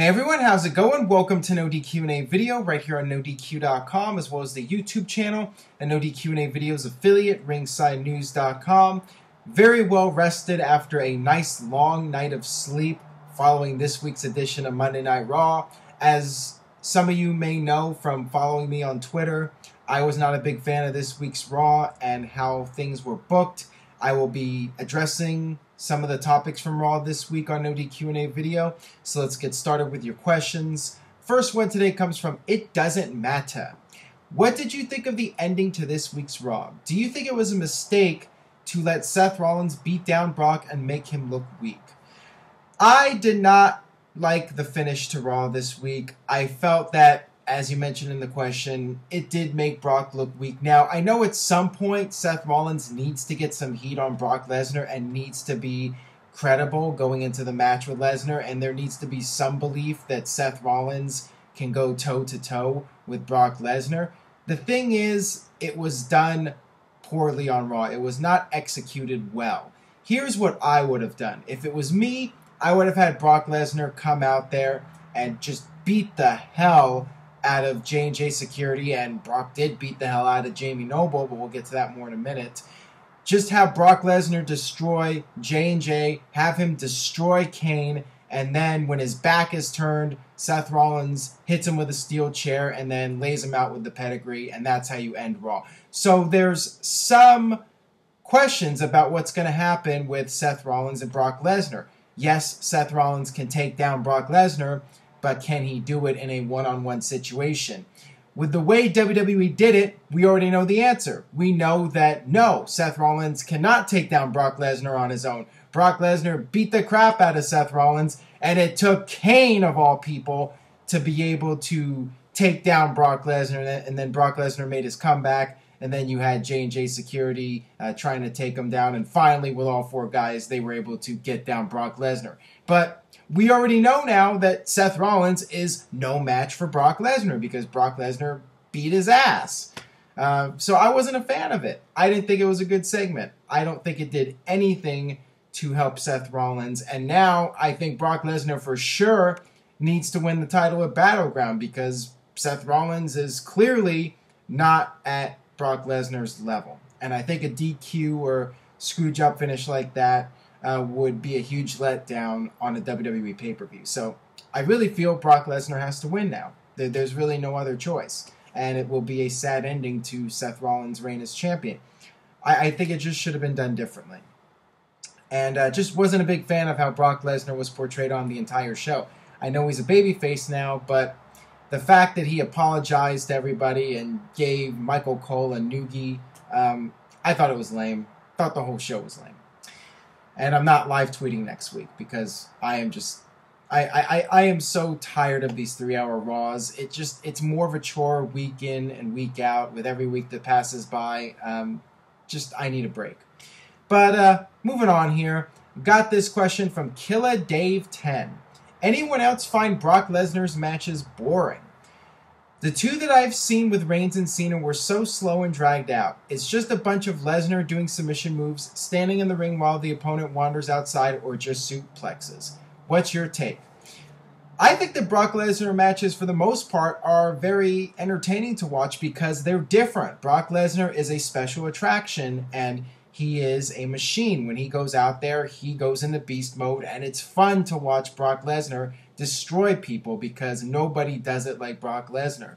Hey everyone, how's it going? Welcome to NoDQ&A video right here on NoDQ.com, as well as the YouTube channel and NoDQ&A videos affiliate, RingsideNews.com. Very well rested after a nice long night of sleep following this week's edition of Monday Night Raw. As some of you may know from following me on Twitter, I was not a big fan of this week's Raw and how things were booked. I will be addressing some of the topics from Raw this week on NoDQ&A video. So let's get started with your questions. First one today comes from It Doesn't Matter. What did you think of the ending to this week's Raw? Do you think it was a mistake to let Seth Rollins beat down Brock and make him look weak? I did not like the finish to Raw this week. I felt that, as you mentioned in the question, it did make Brock look weak. Now, I know at some point Seth Rollins needs to get some heat on Brock Lesnar and needs to be credible going into the match with Lesnar, and there needs to be some belief that Seth Rollins can go toe-to-toe with Brock Lesnar. The thing is, it was done poorly on Raw. It was not executed well. Here's what I would have done. If it was me, I would have had Brock Lesnar come out there and just beat the hell out of J&J Security, and Brock did beat the hell out of Jamie Noble, but we'll get to that more in a minute. Just have Brock Lesnar destroy J&J, have him destroy Kane, and then when his back is turned, Seth Rollins hits him with a steel chair and then lays him out with the pedigree, and that's how you end Raw. So there's some questions about what's going to happen with Seth Rollins and Brock Lesnar. Yes, Seth Rollins can take down Brock Lesnar, but can he do it in a one-on-one situation? With the way WWE did it, we already know the answer. We know that no, Seth Rollins cannot take down Brock Lesnar on his own. Brock Lesnar beat the crap out of Seth Rollins, and it took Kane, of all people, to be able to take down Brock Lesnar, and then Brock Lesnar made his comeback, and then you had J&J Security trying to take him down, and finally, with all four guys, they were able to get down Brock Lesnar. But we already know now that Seth Rollins is no match for Brock Lesnar because Brock Lesnar beat his ass. So I wasn't a fan of it. I didn't think it was a good segment. I don't think it did anything to help Seth Rollins. And now I think Brock Lesnar for sure needs to win the title at Battleground because Seth Rollins is clearly not at Brock Lesnar's level. And I think a DQ or screw-job finish like that would be a huge letdown on a WWE pay-per-view. So I really feel Brock Lesnar has to win now. There's really no other choice. And it will be a sad ending to Seth Rollins' reign as champion. I think it just should have been done differently. And just wasn't a big fan of how Brock Lesnar was portrayed on the entire show. I know he's a babyface now, but the fact that he apologized to everybody and gave Michael Cole a noogie, I thought it was lame. I thought the whole show was lame. And I'm not live tweeting next week because I am just, I am so tired of these 3-hour Raws. It's more of a chore week in and week out with every week that passes by. I need a break. But moving on here, got this question from Killa Dave 10. Anyone else find Brock Lesnar's matches boring? The two that I've seen with Reigns and Cena were so slow and dragged out. It's just a bunch of Lesnar doing submission moves, standing in the ring while the opponent wanders outside or just suplexes. What's your take? I think the Brock Lesnar matches, for the most part, are very entertaining to watch because they're different. Brock Lesnar is a special attraction, and he is a machine. When he goes out there, he goes into beast mode, and it's fun to watch Brock Lesnar destroy people because nobody does it like Brock Lesnar.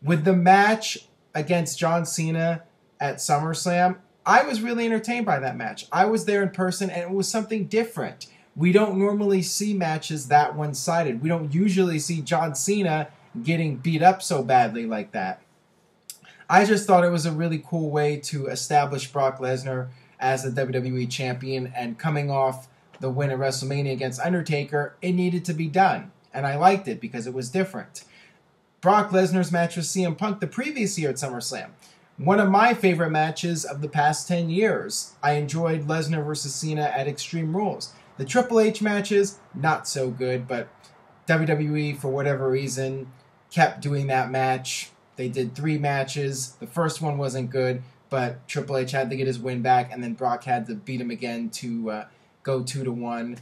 With the match against John Cena at SummerSlam, I was really entertained by that match. I was there in person, and it was something different. We don't normally see matches that one-sided. We don't usually see John Cena getting beat up so badly like that. I just thought it was a really cool way to establish Brock Lesnar as the WWE champion, and coming off the win at WrestleMania against Undertaker, it needed to be done. And I liked it because it was different. Brock Lesnar's match with CM Punk the previous year at SummerSlam. One of my favorite matches of the past 10 years. I enjoyed Lesnar versus Cena at Extreme Rules. The Triple H matches, not so good, but WWE, for whatever reason, kept doing that match. They did 3 matches. The first one wasn't good, but Triple H had to get his win back, and then Brock had to beat him again to go 2-1.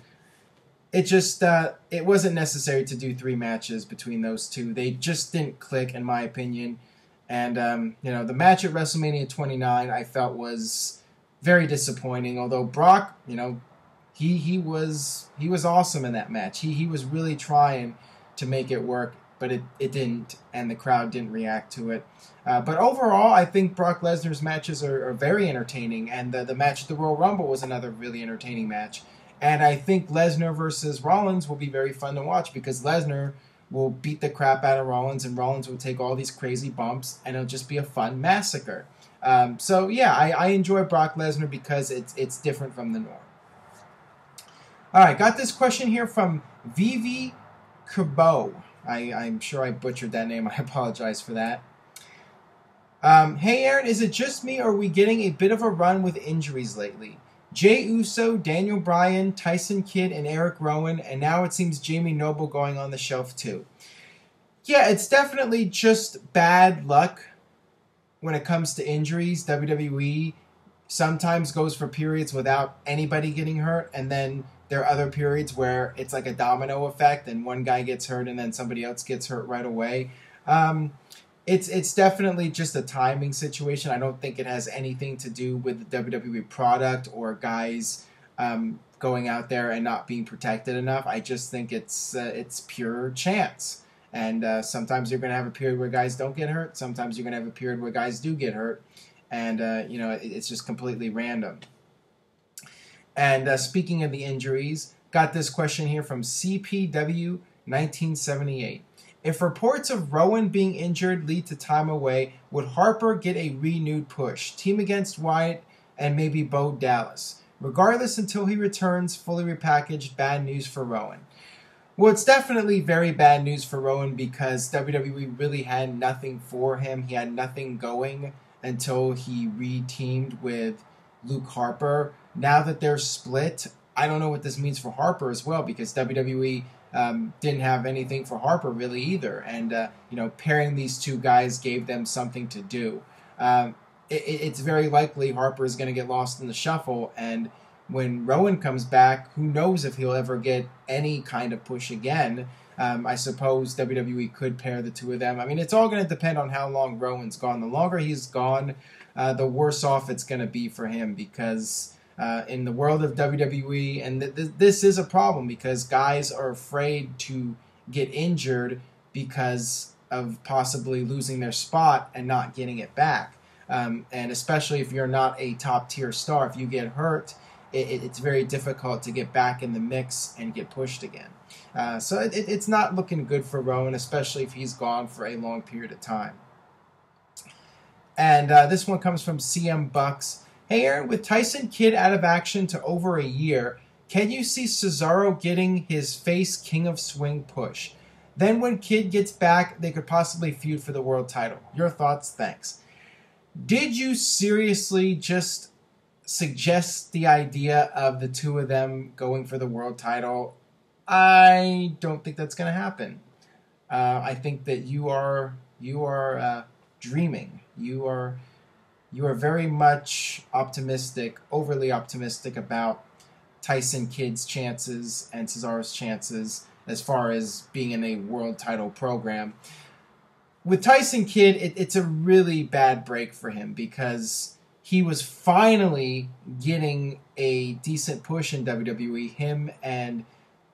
it just it wasn't necessary to do 3 matches between those two. They just didn't click, in my opinion. And you know, the match at WrestleMania 29 I felt was very disappointing. Although Brock, you know, he was awesome in that match. He was really trying to make it work, but it didn't, and the crowd didn't react to it. But overall, I think Brock Lesnar's matches are very entertaining, and the match at the Royal Rumble was another really entertaining match. And I think Lesnar versus Rollins will be very fun to watch, because Lesnar will beat the crap out of Rollins, and Rollins will take all these crazy bumps, and it'll just be a fun massacre. So yeah, I enjoy Brock Lesnar because it's different from the norm. All right, got this question here from Vivi Kubo. I'm sure I butchered that name. I apologize for that. Hey Aaron, is it just me, or are we getting a bit of a run with injuries lately? Jey Uso, Daniel Bryan, Tyson Kidd, and Eric Rowan, and now it seems Jamie Noble going on the shelf too. Yeah, it's definitely just bad luck when it comes to injuries. WWE sometimes goes for periods without anybody getting hurt, and then there are other periods where it's like a domino effect, and one guy gets hurt and then somebody else gets hurt right away. It's definitely just a timing situation. I don't think it has anything to do with the WWE product or guys going out there and not being protected enough. I just think it's pure chance. And sometimes you're going to have a period where guys don't get hurt. Sometimes you're going to have a period where guys do get hurt. And, you know, it's just completely random. And speaking of the injuries, got this question here from CPW 1978. If reports of Rowan being injured lead to time away, would Harper get a renewed push? Team against Wyatt and maybe Bo Dallas. Regardless, until he returns fully repackaged, bad news for Rowan. Well, it's definitely very bad news for Rowan, because WWE really had nothing for him. He had nothing going until he re-teamed with Luke Harper. Now that they're split, I don't know what this means for Harper as well, because WWE didn't have anything for Harper really either. And, you know, pairing these two guys gave them something to do. It's very likely Harper is going to get lost in the shuffle, and when Rowan comes back, who knows if he'll ever get any kind of push again. I suppose WWE could pair the two of them. I mean, it's all going to depend on how long Rowan's gone. The longer he's gone, the worse off it's going to be for him, because in the world of WWE, and this is a problem, because guys are afraid to get injured because of possibly losing their spot and not getting it back. And especially if you're not a top-tier star, if you get hurt, it's very difficult to get back in the mix and get pushed again. So it's not looking good for Rowan, especially if he's gone for a long period of time. And this one comes from CM Bucks. Hey Aaron, with Tyson Kidd out of action to over a year, can you see Cesaro getting his face King of Swing push? Then when Kidd gets back, they could possibly feud for the world title. Your thoughts? Thanks. Did you seriously just suggest the idea of the two of them going for the world title? I don't think that's going to happen. I think that you are dreaming. You are very much optimistic, overly optimistic about Tyson Kidd's chances and Cesaro's chances as far as being in a world title program. With Tyson Kidd, it's a really bad break for him, because he was finally getting a decent push in WWE. Him and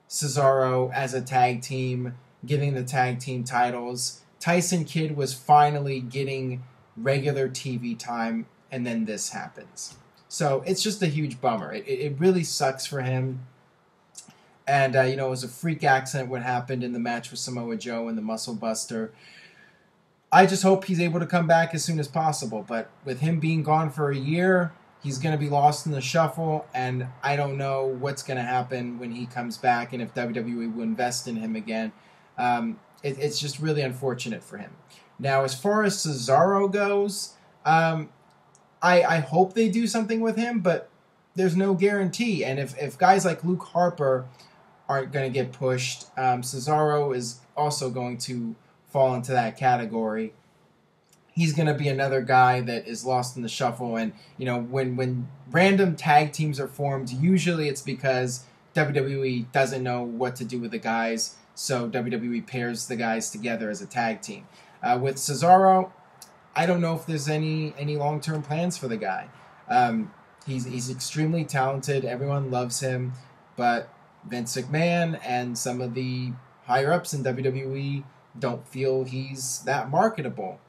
Cesaro as a tag team, getting the tag team titles. Tyson Kidd was finally getting regular TV time, and then this happens. So it's just a huge bummer. It really sucks for him. And, you know, it was a freak accident what happened in the match with Samoa Joe and the Muscle Buster. I just hope he's able to come back as soon as possible. But with him being gone for a year, he's going to be lost in the shuffle, and I don't know what's going to happen when he comes back and if WWE will invest in him again. It's just really unfortunate for him. Now, as far as Cesaro goes, I hope they do something with him, but there's no guarantee. And if guys like Luke Harper aren't going to get pushed, Cesaro is also going to fall into that category. He's going to be another guy that is lost in the shuffle. And, you know, when random tag teams are formed, usually it's because WWE doesn't know what to do with the guys, so WWE pairs the guys together as a tag team. With Cesaro, I don't know if there's any long-term plans for the guy. He's extremely talented. Everyone loves him, but Vince McMahon and some of the higher-ups in WWE don't feel he's that marketable.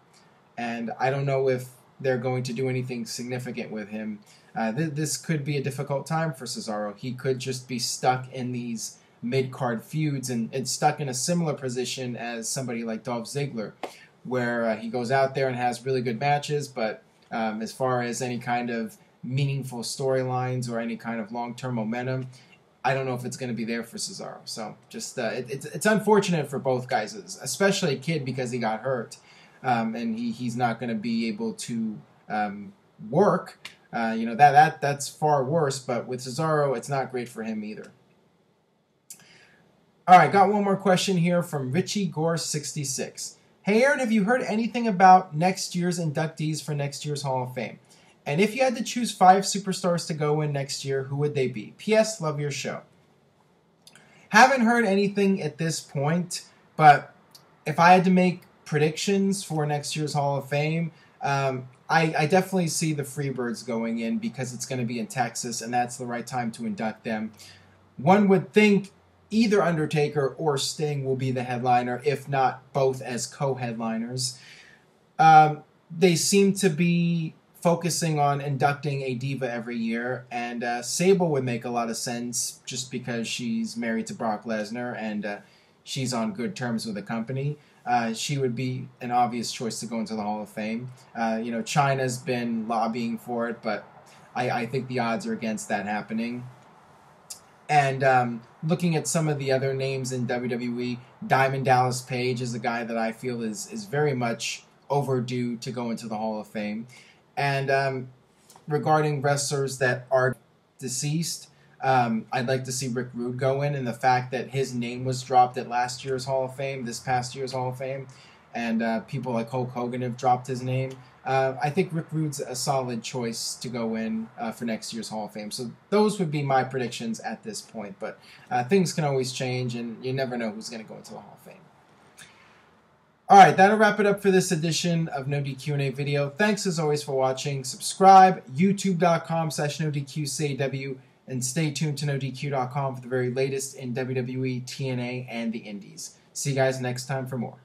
And I don't know if they're going to do anything significant with him. This could be a difficult time for Cesaro. He could just be stuck in these mid-card feuds and stuck in a similar position as somebody like Dolph Ziggler, where he goes out there and has really good matches, but as far as any kind of meaningful storylines or any kind of long-term momentum, I don't know if it's going to be there for Cesaro. So just it's unfortunate for both guys, especially Kidd, because he got hurt, and he's not going to be able to work. That's far worse. But with Cesaro, it's not great for him either. All right, got one more question here from Richie Gore 66. Hey Aaron, have you heard anything about next year's inductees for next year's Hall of Fame? And if you had to choose 5 superstars to go in next year, who would they be? P.S. Love your show. Haven't heard anything at this point, but if I had to make predictions for next year's Hall of Fame, I definitely see the Freebirds going in because it's going to be in Texas, and that's the right time to induct them. One would think either Undertaker or Sting will be the headliner, if not both as co-headliners. They seem to be focusing on inducting a diva every year, and Sable would make a lot of sense just because she's married to Brock Lesnar and she's on good terms with the company. She would be an obvious choice to go into the Hall of Fame. China's been lobbying for it, but I think the odds are against that happening. And looking at some of the other names in WWE, Diamond Dallas Page is a guy that I feel is very much overdue to go into the Hall of Fame. And regarding wrestlers that are deceased, I'd like to see Rick Rude go in, and the fact that his name was dropped at last year's Hall of Fame, this past year's Hall of Fame, and people like Hulk Hogan have dropped his name. I think Rick Rude's a solid choice to go in for next year's Hall of Fame. So those would be my predictions at this point, but things can always change, and you never know who's going to go into the Hall of Fame. All right, that'll wrap it up for this edition of NoDQ&A video. Thanks as always for watching. Subscribe, youtube.com/NoDQCAW, and stay tuned to NoDQ.com for the very latest in WWE, TNA, and the Indies. See you guys next time for more.